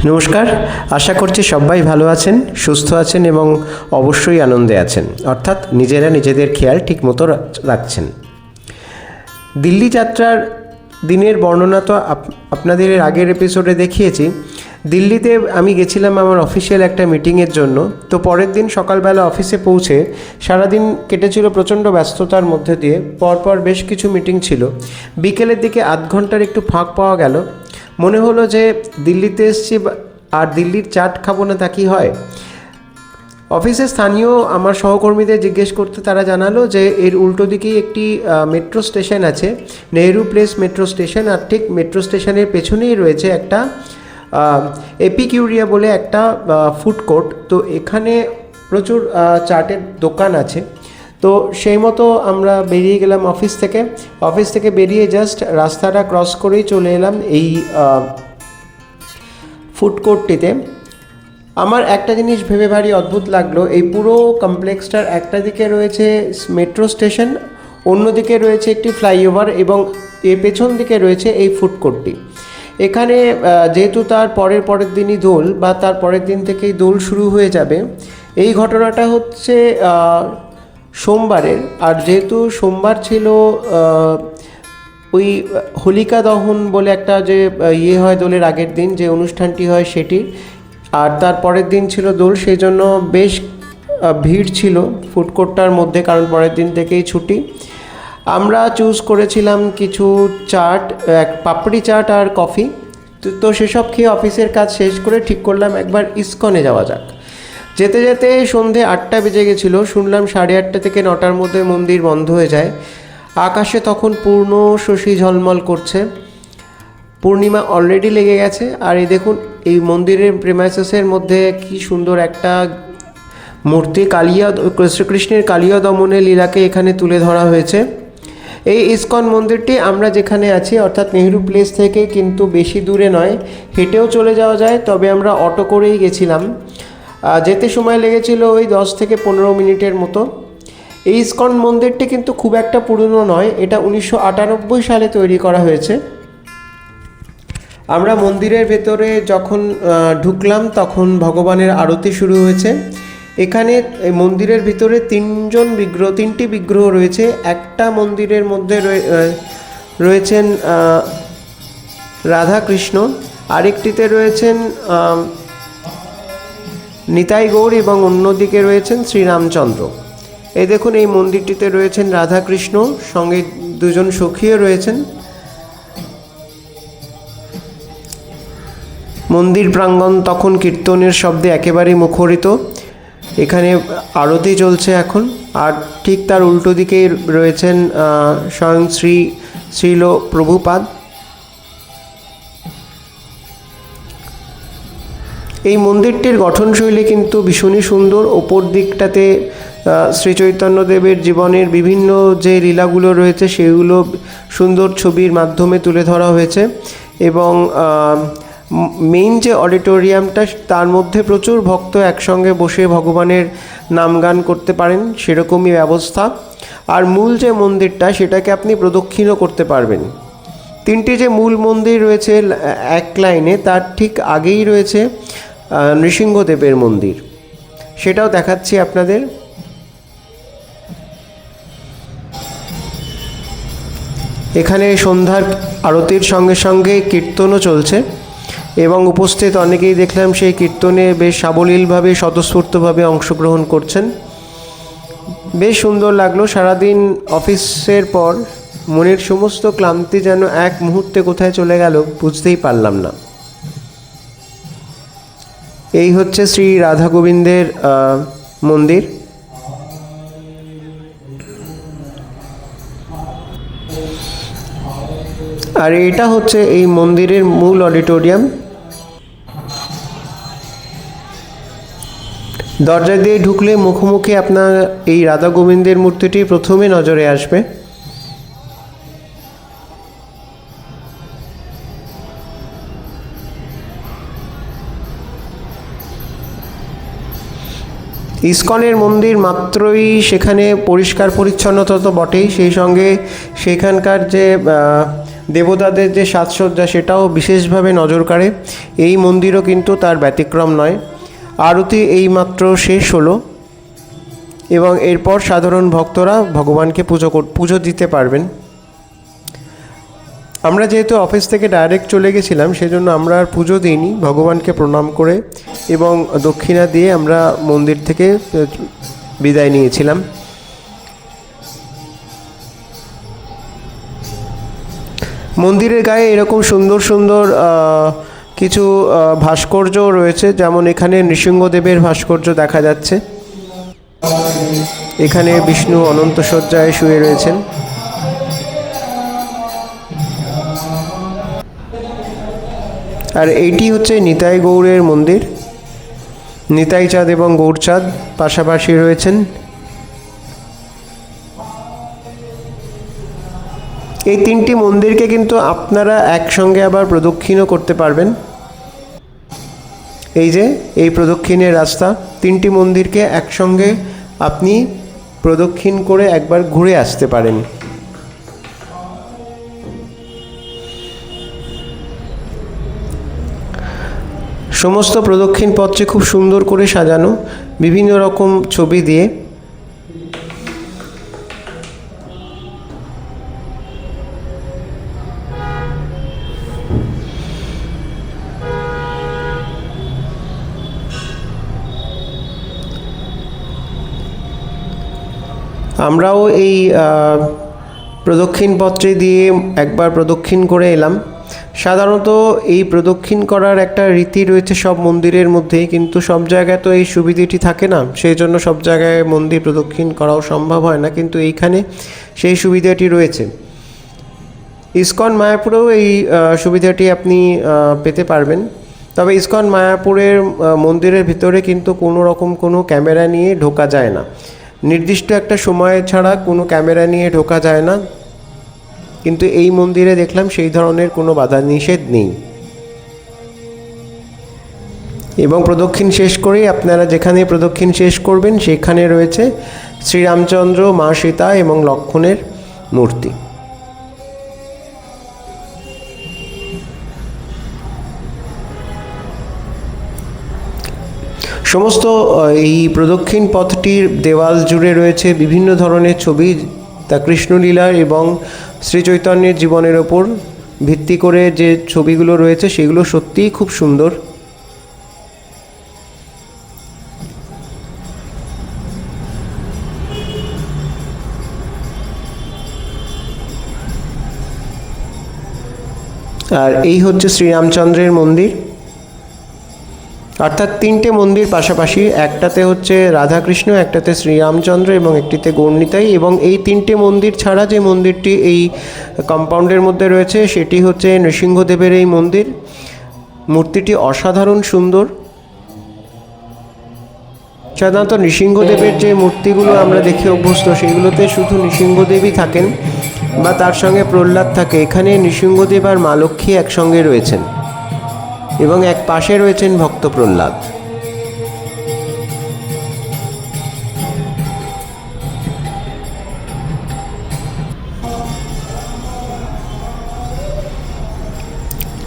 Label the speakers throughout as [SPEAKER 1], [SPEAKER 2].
[SPEAKER 1] নমস্কার, আশা করছি সবাই ভালো আছেন, সুস্থ আছেন এবং অবশ্যই আনন্দে আছেন, অর্থাৎ নিজেরা নিজেদের খেয়াল ঠিকমতো রাখছেন। দিল্লি যাত্রার দিনের বর্ণনা তো আপনাদের এর আগের এপিসোডে দেখিয়েছি। দিল্লিতে আমি গেছিলাম আমার অফিসিয়াল একটা মিটিংয়ের জন্য। তো পরের দিন সকালবেলা অফিসে পৌঁছে সারাদিন কেটেছিল প্রচণ্ড ব্যস্ততার মধ্যে দিয়ে। পরপর বেশ কিছু মিটিং ছিল। বিকেলের দিকে আধ ঘন্টার একটু ফাঁক পাওয়া গেল। মনে হলো যে দিল্লিতে এসেছি আর দিল্লির চাট খাবো না তা কি হয়। অফিসে স্থানীয় আমার সহকর্মীদের জিজ্ঞেস করতে তারা জানালো যে এর উল্টো দিকেই একটি মেট্রো স্টেশন আছে, নেহেরু প্লেস মেট্রো স্টেশন। আর ঠিক মেট্রো স্টেশনের পেছনেই রয়েছে একটা এপিকিউরিয়া বলে একটা ফুড কোর্ট। তো এখানে প্রচুর চাটের দোকান আছে। তো সেই মতো আমরা বেরিয়ে গেলাম অফিস থেকে বেরিয়ে জাস্ট রাস্তাটা ক্রস করেই চলে এলাম এই ফুড কোর্টটিতে। আমার একটা জিনিস ভেবে ভারী অদ্ভুত লাগলো, এই পুরো কমপ্লেক্সটার একটা দিকে রয়েছে মেট্রো স্টেশন, অন্যদিকে রয়েছে একটি ফ্লাইওভার এবং এর পেছন দিকে রয়েছে এই ফুড কোর্টটি। এখানে যেহেতু তার পরের দিনই দোল বা তার পরের দিন থেকেই দোল শুরু হয়ে যাবে, এই ঘটনাটা হচ্ছে সোমবারের। আর যেহেতু সোমবার ছিল ওই হোলিকা দহন বলে একটা যে হয় দোলের আগের দিন যে অনুষ্ঠানটি হয় সেটির, আর তার পরের দিন ছিল দোল, সেই জন্য বেশ ভিড় ছিল ফুড কোর্টটার মধ্যে, কারণ পরের দিন থেকেই ছুটি। আমরা চুজ করেছিলাম কিছু চাট, পাপড়ি চাট আর কফি। তো সেসব খেয়ে অফিসের কাজ শেষ করে ঠিক করলাম একবার ইসকনে যাওয়া যাক। যেতে যেতে সন্ধে 8টা বেজে গেছিলো। শুনলাম 8:30 থেকে 9টার মধ্যে মন্দির বন্ধ হয়ে যায়। আকাশে তখন পূর্ণ শশী ঝলমল করছে, পূর্ণিমা অলরেডি লেগে গেছে। আর এই দেখুন, এই মন্দিরের প্রেমাইসেসের মধ্যে কি সুন্দর একটা মূর্তি, শ্রীকৃষ্ণের কালিয়া দমনের লীলাকে এখানে তুলে ধরা হয়েছে। এই ইসকন মন্দিরটি আমরা যেখানে আছি অর্থাৎ নেহেরু প্লেস থেকে কিন্তু বেশি দূরে নয়, হেঁটেও চলে যাওয়া যায়, তবে আমরা অটো করেই গেছিলাম। যেতে সময় লেগেছিল ওই 10 থেকে 15 মিনিটের মতো। এই ইসকন মন্দিরটি কিন্তু খুব একটা পুরনো নয়, এটা 1998 সালে তৈরি করা হয়েছে। আমরা মন্দিরের ভেতরে যখন ঢুকলাম তখন ভগবানের আরতি শুরু হয়েছে। এখানে মন্দিরের ভিতরে তিনটি বিগ্রহ রয়েছে। একটা মন্দিরের মধ্যে রয়েছেন রাধা কৃষ্ণ, আরেকটিতে রয়েছেন নিতাই গৌর এবং অন্যদিকে রয়েছেন শ্রীরামচন্দ্র। এই দেখুন, এই মন্দিরটিতে রয়েছেন রাধা কৃষ্ণ, সঙ্গে দুজন সখীও রয়েছেন। মন্দির প্রাঙ্গণ তখন কীর্তনের শব্দে একেবারে মুখরিত। এখানে আরতি চলছে এখন। আর ঠিক তার উল্টো দিকেই রয়েছেন স্বয়ং শ্রীল প্রভুপাদ। এই মন্দিরটির গঠনশৈলী কিন্তু ভীষণই সুন্দর। ওপর দিকটাতে শ্রী চৈতন্যদেবের জীবনের বিভিন্ন যে লীলাগুলো রয়েছে সেগুলো সুন্দর ছবির মাধ্যমে তুলে ধরা হয়েছে। এবং মেইন যে অডিটোরিয়ামটা, তার মধ্যে প্রচুর ভক্ত একসঙ্গে বসে ভগবানের নামগান করতে পারেন, সেরকমই ব্যবস্থা। আর মূল যে মন্দিরটা, সেটাকে আপনি প্রদক্ষিণও করতে পারবেন। তিনটি যে মূল মন্দির রয়েছে এক লাইনে, তার ঠিক আগেই রয়েছে নৃসিংহদেবের মন্দির, সেটাও দেখাচ্ছি আপনাদের। এখানে সন্ধ্যার আরতির সঙ্গে সঙ্গে কীর্তনও চলছে এবং উপস্থিত অনেকেই দেখলাম সেই কীর্তনে বেশ সাবলীলভাবে স্বতঃস্ফূর্তভাবে অংশগ্রহণ করছেন। বেশ সুন্দর লাগলো। সারাদিন অফিসের পর মনের সমস্ত ক্লান্তি যেন এক মুহূর্তে কোথায় চলে গেল বুঝতেই পারলাম না। এই হচ্ছে শ্রী রাধা গোবিন্দের মন্দির। আর এটা হচ্ছে এই মন্দিরের মূল অডিটোরিয়াম। দরজা দিয়ে ঢুকলে মুখোমুখি আপনার এই রাধা গোবিন্দের মূর্তিটি প্রথমে নজরে আসবে। ইসকনের মন্দির মাত্রই সেখানে পরিষ্কার পরিচ্ছন্নতা তো বটেই, সেই সঙ্গে সেখানকার যে দেবতাদের যে সাজসজ্জা সেটাও বিশেষভাবে নজর কাড়ে। এই মন্দিরও কিন্তু তার ব্যতিক্রম নয়। আরতি এইমাত্র শেষ হলো এবং এরপর সাধারণ ভক্তরা ভগবানকে পুজো দিতে পারবেন। আমরা যেহেতু অফিস থেকে ডাইরেক্ট চলে গেছিলাম, সেজন্য আমরা আর পুজো দিইনি। ভগবানকে প্রণাম করে এবং দক্ষিণা দিয়ে আমরা মন্দির থেকে বিদায় নিয়েছিলাম। মন্দিরের গায়ে এরকম সুন্দর সুন্দর কিছু ভাস্কর্য রয়েছে, যেমন এখানে নৃসিংহদেবের ভাস্কর্য দেখা যাচ্ছে। এখানে বিষ্ণু অনন্ত শয্যায় শুয়ে রয়েছেন। আর এইটি হচ্ছে নিতাই গৌরের মন্দির। নিতাই চাঁদ এবং গৌরচাঁদ পাশাপাশি রয়েছেন। এই তিনটি মন্দিরকে কিন্তু আপনারা একসঙ্গে আবার প্রদক্ষিণও করতে পারবেন। এই যে এই প্রদক্ষিণের রাস্তা, তিনটি মন্দিরকে একসঙ্গে আপনি প্রদক্ষিণ করে একবার ঘুরে আসতে পারেন। সমস্ত প্রদক্ষিণ পথটি খুব সুন্দর করে সাজানো, বিভিন্ন রকম ছবি দিয়ে। আমরাও এই প্রদক্ষিণ পথটি দিয়ে একবার প্রদক্ষিণ করে এলাম। সাধারণত এই প্রদক্ষিণ করার একটা রীতি রয়েছে সব মন্দিরের মধ্যেই, কিন্তু সব জায়গায় তো এই সুবিধাটি থাকে না, সেই জন্য সব জায়গায় মন্দির প্রদক্ষিণ করাও সম্ভব হয় না, কিন্তু এইখানে সেই সুবিধাটি রয়েছে। ইসকন মায়াপুরেও এই সুবিধাটি আপনি পেতে পারবেন। তবে ইসকন মায়াপুরের মন্দিরের ভিতরে কিন্তু কোনো রকম কোনো ক্যামেরা নিয়ে ঢোকা যায় না। নির্দিষ্ট একটা সময় ছাড়া কোনো ক্যামেরা নিয়ে ঢোকা যায় না, কিন্তু এই মন্দিরে দেখলাম সেই ধরনের কোনো বাধা নিষেধ নেই। এবং প্রদক্ষিণ শেষ করেই আপনারা যেখানে প্রদক্ষিণ শেষ করবেন সেখানে রয়েছে শ্রীরামচন্দ্র, মা সীতা এবং লক্ষ্মণের মূর্তি। সমস্ত এই প্রদক্ষিণ পথটির দেওয়াল জুড়ে রয়েছে বিভিন্ন ধরনের ছবি, তা কৃষ্ণলীলার এবং শ্রী চৈতন্যের জীবনের ওপর ভিত্তি করে যে ছবিগুলো রয়েছে সেগুলো সত্যিই খুব সুন্দর। আর এই হচ্ছে শ্রীরামচন্দ্রের মন্দির। অর্থাৎ তিনটে মন্দির পাশাপাশি, একটাতে হচ্ছে রাধাকৃষ্ণ, একটাতে শ্রীরামচন্দ্র এবং একটিতে গৌরনিতাই। এবং এই তিনটে মন্দির ছাড়া যে মন্দিরটি এই কম্পাউন্ডের মধ্যে রয়েছে সেটি হচ্ছে নৃসিংহদেবের এই মন্দির। মূর্তিটি অসাধারণ সুন্দর। সাধারণত নৃসিংহদেবের যে মূর্তিগুলো আমরা দেখে অভ্যস্ত সেগুলোতে শুধু নৃসিংহদেবই থাকেন বা তার সঙ্গে প্রহ্লাদ থাকে। এখানে নৃসিংহদেব আর মা লক্ষ্মী একসঙ্গে রয়েছেন এবং এক পাশে রয়েছেন ভক্ত প্রহ্লাদ।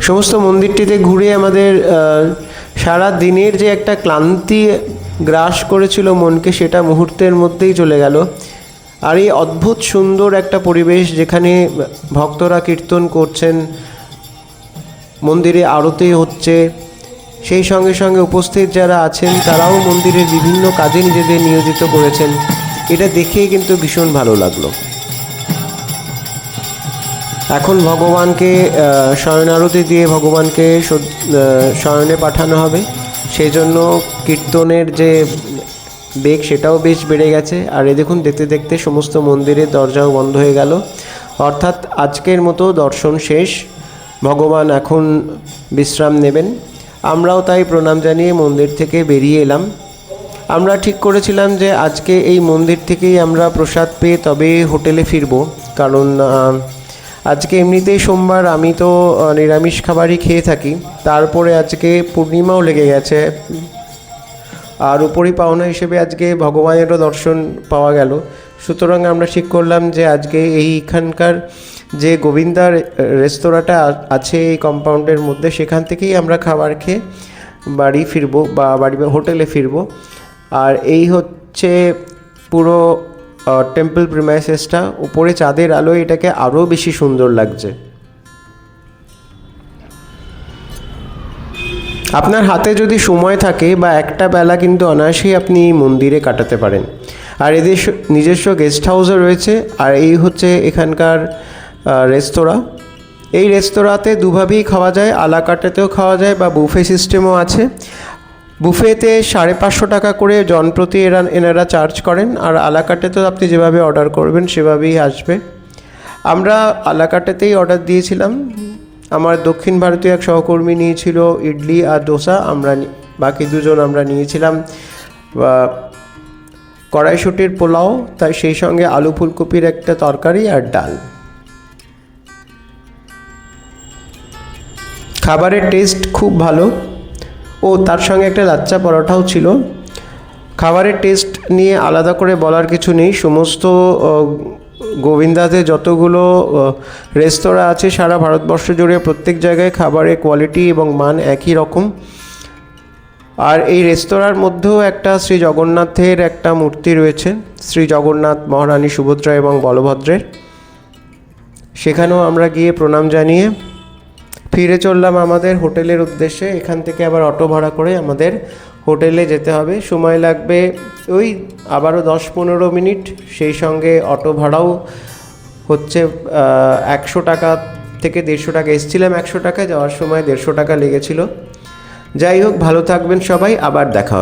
[SPEAKER 1] সমস্ত মন্দিরটিতে ঘুরে আমাদের সারা দিনের যে একটা ক্লান্তি গ্রাস করেছিল মনকে, সেটা মুহূর্তের মধ্যেই চলে গেল। আর এই অদ্ভুত সুন্দর একটা পরিবেশ, যেখানে ভক্তরা কীর্তন করছেন, মন্দিরে আরতি হচ্ছে, সেই সঙ্গে সঙ্গে উপস্থিত যারা আছেন তারাও মন্দিরের বিভিন্ন কাজে নিজেদের নিয়োজিত করেছেন। এটা দেখেই কিন্তু ভীষণ ভালো লাগলো। এখন ভগবানকে শয়নারতি দিয়ে ভগবানকে শয়নে পাঠানো হবে, সেই জন্য কীর্তনের যে বেগ সেটাও বেশ বেড়ে গেছে। আর এ দেখুন, দেখতে দেখতে সমস্ত মন্দিরের দরজাও বন্ধ হয়ে গেল। অর্থাৎ আজকের মতো দর্শন শেষ। ভগবান এখন বিশ্রাম নেবেন। আমরাও তাই প্রণাম জানিয়ে মন্দির থেকে বেরিয়ে এলাম। আমরা ঠিক করেছিলাম যে আজকে এই মন্দির থেকেই আমরা প্রসাদ পেয়ে তবে হোটেলে ফিরব, কারণ আজকে এমনিতেই সোমবার, আমি তো নিরামিষ খাবারই খেয়ে থাকি। তারপরে আজকে পূর্ণিমাও লেগে গেছে, আর উপরি পাওনা হিসেবে আজকে ভগবানেরও দর্শন পাওয়া গেল। সুতরাং আমরা ঠিক করলাম যে আজকে এইখানকার যে গোবিন্দা রেস্তোরাঁটা আছে এই কম্পাউন্ডের মধ্যে, সেখান থেকেই আমরা খাবার খেয়ে বাড়ি ফিরবো বা হোটেলে ফিরবো। আর এই হচ্ছে পুরো টেম্পল প্রিমাইসেসটা। উপরে চাঁদের আলোয় এটাকে আরও বেশি সুন্দর লাগছে। আপনার হাতে যদি সময় থাকে বা একটা বেলা কিন্তু অনায়াসেই আপনি এই মন্দিরে কাটাতে পারেন। আর এদের নিজস্ব গেস্ট হাউসও রয়েছে। আর এই হচ্ছে এখানকার রেস্তোরাঁ। এই রেস্তোরাঁতে দুভাবেই খাওয়া যায়, আলা কার্টেতেও খাওয়া যায় বা বুফে সিস্টেমও আছে। বুফেতে 550 টাকা করে জনপ্রতি এনারা চার্জ করেন, আর আলা কার্টেতেও আপনি যেভাবে অর্ডার করবেন সেভাবেই আসবে। আমরা আলা কার্টেতেই অর্ডার দিয়েছিলাম। আমার দক্ষিণ ভারতীয় এক সহকর্মী নিয়েছিল ইডলি আর ডোসা, বাকি দুজন আমরা নিয়েছিলাম কড়াইশুঁটির পোলাও, তাই সেই সঙ্গে আলু ফুলকপির একটা তরকারি আর ডাল। খাবারের টেস্ট খুব ভালো। ও তার সঙ্গে একটা লাচ্চা পরোটাও ছিল। খাবারের টেস্ট নিয়ে আলাদা করে বলার কিছু নেই। সমস্ত গোবিন্দাতে যতগুলো রেস্তোরাঁ আছে সারা ভারতবর্ষ জুড়ে প্রত্যেক জায়গায় খাবারের কোয়ালিটি এবং মান একই রকম। আর এই রেস্তোরাঁর মধ্যেও একটা শ্রী জগন্নাথের একটা মূর্তি রয়েছে, শ্রী জগন্নাথ, মহারানী সুভদ্রা এবং বলভদ্রের। সেখানেও আমরা গিয়ে প্রণাম জানিয়ে ফিরে চললাম আমাদের হোটেলের উদ্দেশ্যে। এখান থেকে আবার অটো ভাড়া করে আমাদের হোটেলে যেতে হবে। সময় লাগবে ওই আবারও 10-15 মিনিট। সেই সঙ্গে অটো ভাড়াও হচ্ছে 100 টাকা থেকে 150 টাকা। এসেছিলাম 100 টাকা, যাওয়ার সময় 150 টাকা লেগেছিল। যাই হোক, ভালো থাকবেন সবাই, আবার দেখা হবে।